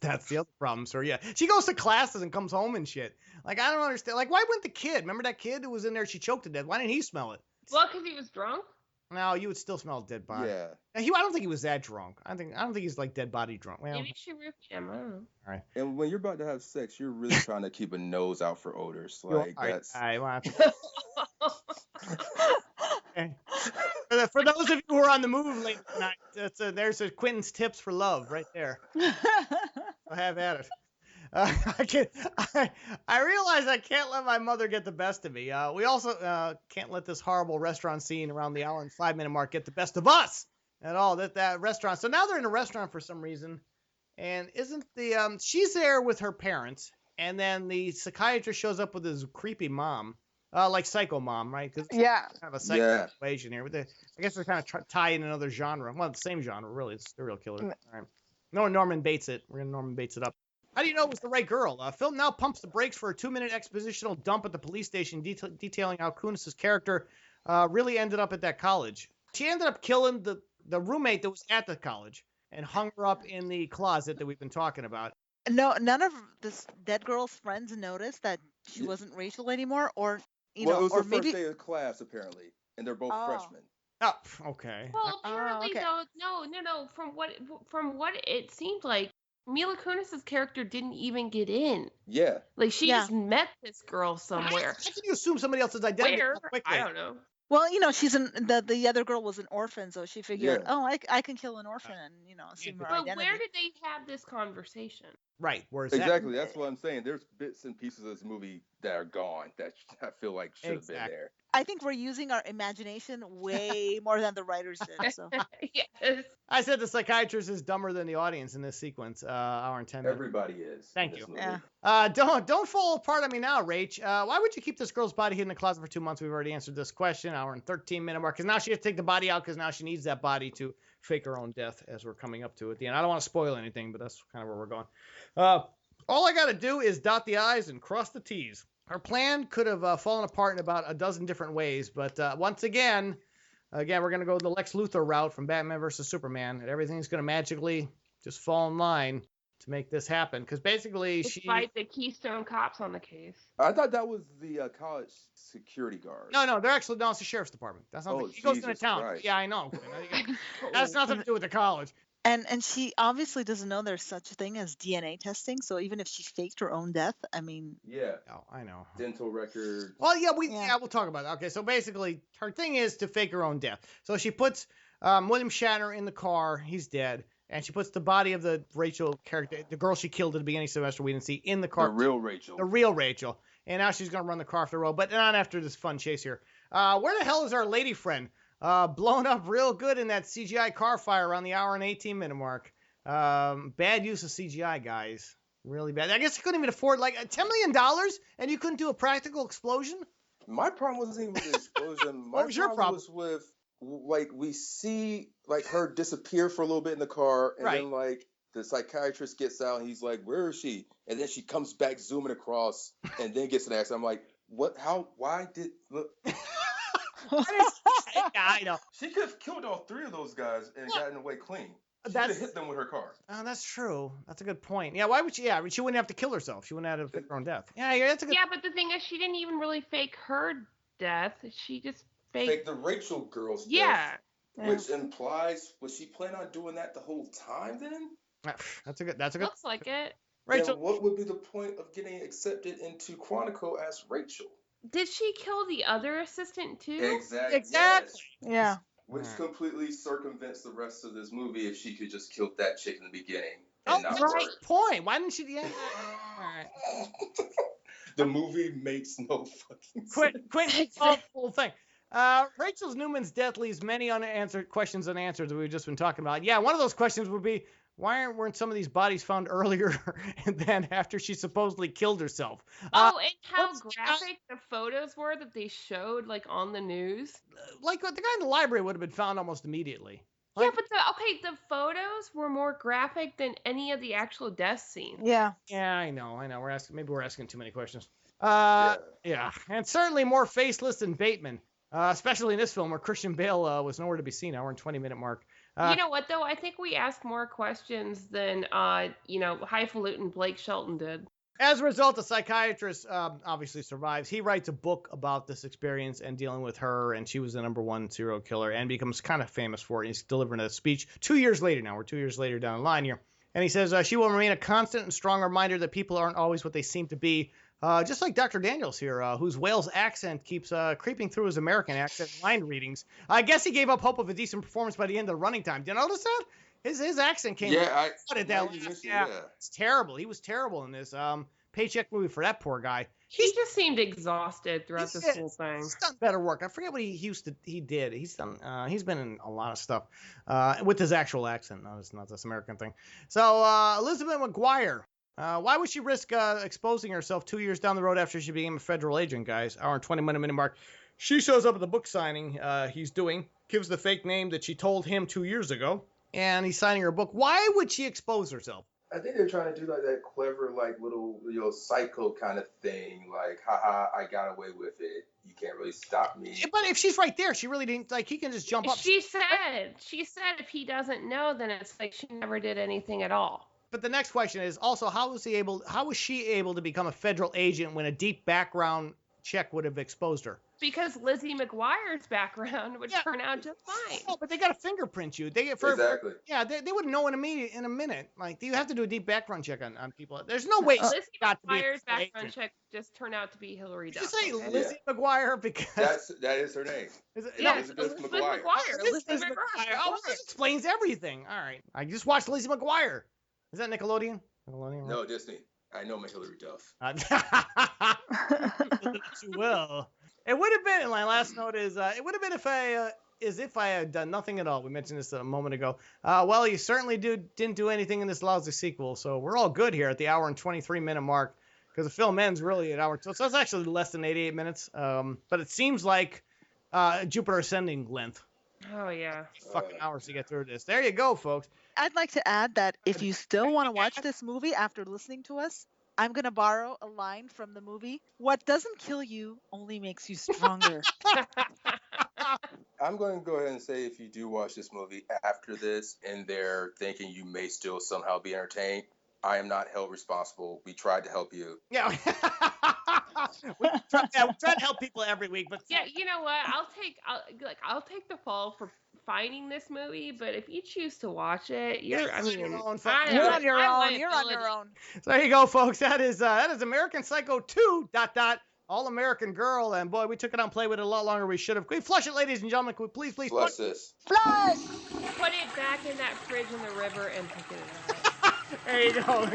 That's the other problem, sir. Yeah, she goes to classes and comes home and shit. Like, I don't understand. Like, why wouldn't the kid? Remember that kid who was in there? She choked to death. Why didn't he smell it? Well, because he was drunk. No, you would still smell a dead body. Yeah. I don't think he was that drunk. I don't think he's like dead body drunk. Well, Maybe she roofed him. I don't know. all right. And when you're about to have sex, you're really trying to keep a nose out for odors. Like All right, that's all right, well, okay. For those of you who are on the move late tonight, there's a Quinton's tips for love right there. I'll have at it. I realize I can't let my mother get the best of me. We also can't let this horrible restaurant scene around the hour and 5-minute mark get the best of us at all. That restaurant. So now they're in a restaurant for some reason, and isn't the she's there with her parents, and then the psychiatrist shows up with his creepy mom, like Psycho Mom, right? Cause Yeah. kind of a psycho situation here. I guess they're kind of tying another genre. Well, the same genre, really. It's serial killer. All right. No, Norman Bates it. We're gonna Norman Bates it up. How do you know it was the right girl? Film now pumps the brakes for a 2-minute expositional dump at the police station detailing how Kunis' character really ended up at that college. She ended up killing the roommate that was at the college and hung her up in the closet that we've been talking about. No, none of this dead girl's friends noticed that she wasn't Rachel anymore, or it was or the maybe. first day of class apparently, and they're both freshmen. Oh, okay. Well, apparently okay. though, no. From what it seemed like, Mila Kunis' character didn't even get in. Yeah. Like she just met this girl somewhere. How can you assume somebody else's identity Where? so quickly? I don't know. Well, she's the other girl was an orphan, so she figured, I can kill an orphan and assume her But identity. where did they have this conversation? Right. Where's Exactly. That's what I'm saying. There's bits and pieces of this movie that are gone that I feel like should have been there. I think we're using our imagination way more than the writers did. So Yes. I said the psychiatrist is dumber than the audience in this sequence. Hour and 10 minutes. Everybody is. Thank you. yeah. Don't fall apart on me now, Rach. Why would you keep this girl's body hidden in the closet for 2 months? We've already answered this question. Hour and 13-minute mark. Because now she has to take the body out because now she needs that body to fake her own death as we're coming up to at the end. I don't want to spoil anything, but that's kind of where we're going. All I got to do is dot the I's and cross the T's. Her plan could have fallen apart in about a dozen different ways, but once again, we're going to go the Lex Luthor route from Batman versus Superman, and everything's going to magically just fall in line to make this happen. Because basically, Despite the Keystone Cops on the case. I thought that was the college security guard. No, they're actually no, it's the sheriff's department. That's not. He goes into town. Christ. Yeah, I know. That's nothing to do with the college. And she obviously doesn't know there's such a thing as DNA testing. So even if she faked her own death, I mean. Yeah. Oh, I know. Dental records. Well, yeah, we'll talk about that. Okay, so basically, her thing is to fake her own death. So she puts William Shatner in the car. He's dead. And she puts the body of the Rachel character, the girl she killed at the beginning of the semester we didn't see, in the car. The real Rachel. The real Rachel. And now she's going to run the car off the road. But not after this fun chase here. Where the hell is our lady friend? Blown up real good in that CGI car fire around the hour and 18-minute mark. Bad use of CGI, guys. Really bad. I guess you couldn't even afford like $10 million and you couldn't do a practical explosion? My problem wasn't even with the explosion. What was your problem? Was with, like, we see, like, her disappear for a little bit in the car, and then, like, the psychiatrist gets out, and he's like, where is she? And then she comes back zooming across, and then gets an accident. I'm like, what? How? Why did... Look. Yeah, I know. She could have killed all three of those guys and gotten away clean. She could have hit them with her car. Oh, that's true. That's a good point. Yeah, why would she? Yeah, she wouldn't have to kill herself. She wouldn't have to fake her own death. Yeah, that's a good. Yeah, but the thing is, she didn't even really fake her death. She just faked the Rachel girl's death. Yeah. Which implies, was she planning on doing that the whole time then? That's a good. Looks like it. Rachel. Then what would be the point of getting accepted into Chronicle as Rachel? Did she kill the other assistant too? Exactly. Yes. Yeah. Which completely circumvents the rest of this movie if she could just kill that chick in the beginning. And not right work. Point. Why didn't she? Yeah. All right. The movie makes no fucking Quit sense. the whole thing. Rachel Newman's death leaves many questions unanswered that we've just been talking about. Yeah, one of those questions would be, why weren't some of these bodies found earlier than after she supposedly killed herself? Oh, and how graphic the photos were that they showed, like, on the news. Like, the guy in the library would have been found almost immediately. Yeah, but the photos were more graphic than any of the actual death scenes. Yeah. Yeah, I know. Maybe we're asking too many questions. Yeah, and certainly more faceless than Bateman, especially in this film where Christian Bale was nowhere to be seen. Hour and 20-minute mark. You know what, though? I think we asked more questions than, highfalutin Blake Shelton did. As a result, the psychiatrist obviously survives. He writes a book about this experience and dealing with her, and she was the #1 serial killer and becomes kind of famous for it. He's delivering a speech 2 years later now. We're 2 years later down the line here. And he says, she will remain a constant and strong reminder that people aren't always what they seem to be. Just like Dr. Daniels here, whose Wales accent keeps creeping through his American accent line readings. I guess he gave up hope of a decent performance by the end of the running time. Did you notice that? His accent came Yeah, it's terrible. He was terrible in this paycheck movie for that poor guy. He just seemed exhausted throughout this whole thing. He's done better work. I forget what he did. He's been in a lot of stuff with his actual accent. No, it's not this American thing. So Elizabeth McGuire. Why would she risk exposing herself 2 years down the road after she became a federal agent, guys? Hour and 20-minute mark. She shows up at the book signing he's doing, gives the fake name that she told him 2 years ago, and he's signing her book. Why would she expose herself? I think they're trying to do like that clever, like little, psycho kind of thing. Like, haha, I got away with it. You can't really stop me. But if she's right there, she really didn't, he can just jump up. She said if he doesn't know, then it's like she never did anything at all. But the next question is also, how was she able to become a federal agent when a deep background check would have exposed her? Because Lizzie McGuire's background would turn out just fine. Oh, but they got to fingerprint you. Exactly. They wouldn't know in a minute. Like, you have to do a deep background check on people. There's no way. Lizzie McGuire's background check just turned out to be Hillary Duff. Just say Lizzie McGuire because that is her name. Elizabeth McGuire. Elizabeth McGuire. Oh, this explains everything. All right. I just watched Lizzie McGuire. Is that Nickelodeon? Nickelodeon, right? No, Disney. I know my Hillary Duff. Well, it would have been. My last note is, it would have been if I had done nothing at all. We mentioned this a moment ago. Well, you certainly didn't do anything in this lousy sequel, so we're all good here at the hour and 23-minute mark because the film ends really at hour. So it's actually less than 88 minutes. But it seems like Jupiter Ascending length. Oh yeah. Fucking hours to get through this. There you go, folks. I'd like to add that if you still want to watch this movie after listening to us, I'm going to borrow a line from the movie. What doesn't kill you only makes you stronger. I'm going to go ahead and say if you do watch this movie after this and they're thinking you may still somehow be entertained, I am not held responsible. We tried to help you. Yeah. we try to help people every week, but yeah, you know what? I'll take the fall for finding this movie, but if you choose to watch it, you're on your own. You're on your own. So there you go, folks. That is American Psycho 2. All American Girl, and boy, we took it on play with it a lot longer than we should have. Can we flush it, ladies and gentlemen? Can we please flush this? Flush! Put it back in that fridge in the river and pick it up. There you go.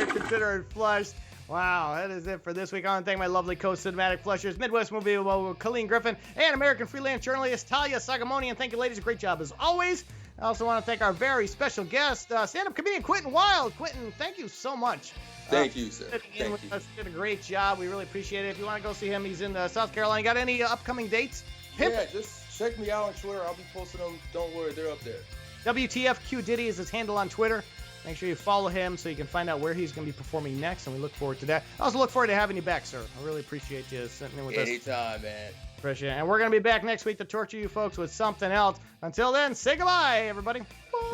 Consider it flushed. Wow, that is it for this week. I want to thank my lovely co-cinematic flushers, Midwest movie Colleen Griffin, and American freelance journalist Talia Sagamonian. Thank you, ladies. Great job as always. I also want to thank our very special guest, stand-up comedian Quinton Wilde. Quinton, thank you so much. Thank you, sir. Thank you. Did a great job. We really appreciate it. If you want to go see him, he's in South Carolina. Got any upcoming dates? Yeah, just check me out on Twitter. I'll be posting them. Don't worry, they're up there. WTFQ Diddy is his handle on Twitter. Make sure you follow him so you can find out where he's going to be performing next, and we look forward to that. I also look forward to having you back, sir. I really appreciate you sitting in with us. Anytime, man. Appreciate it. And we're going to be back next week to torture you folks with something else. Until then, say goodbye, everybody.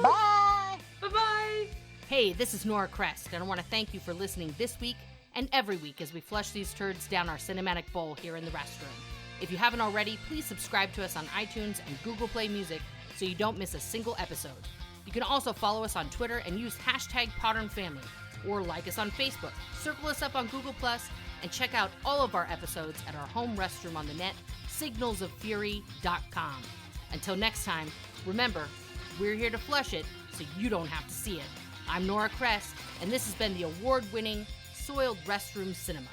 Bye. Bye-bye. Hey, this is Nora Crest, and I want to thank you for listening this week and every week as we flush these turds down our cinematic bowl here in the restroom. If you haven't already, please subscribe to us on iTunes and Google Play Music so you don't miss a single episode. You can also follow us on Twitter and use #PodernFamily, or like us on Facebook, circle us up on Google+, and check out all of our episodes at our home restroom on the net, signalsoffury.com. Until next time, remember, we're here to flush it so you don't have to see it. I'm Nora Crest, and this has been the award-winning Soiled Restroom Cinema.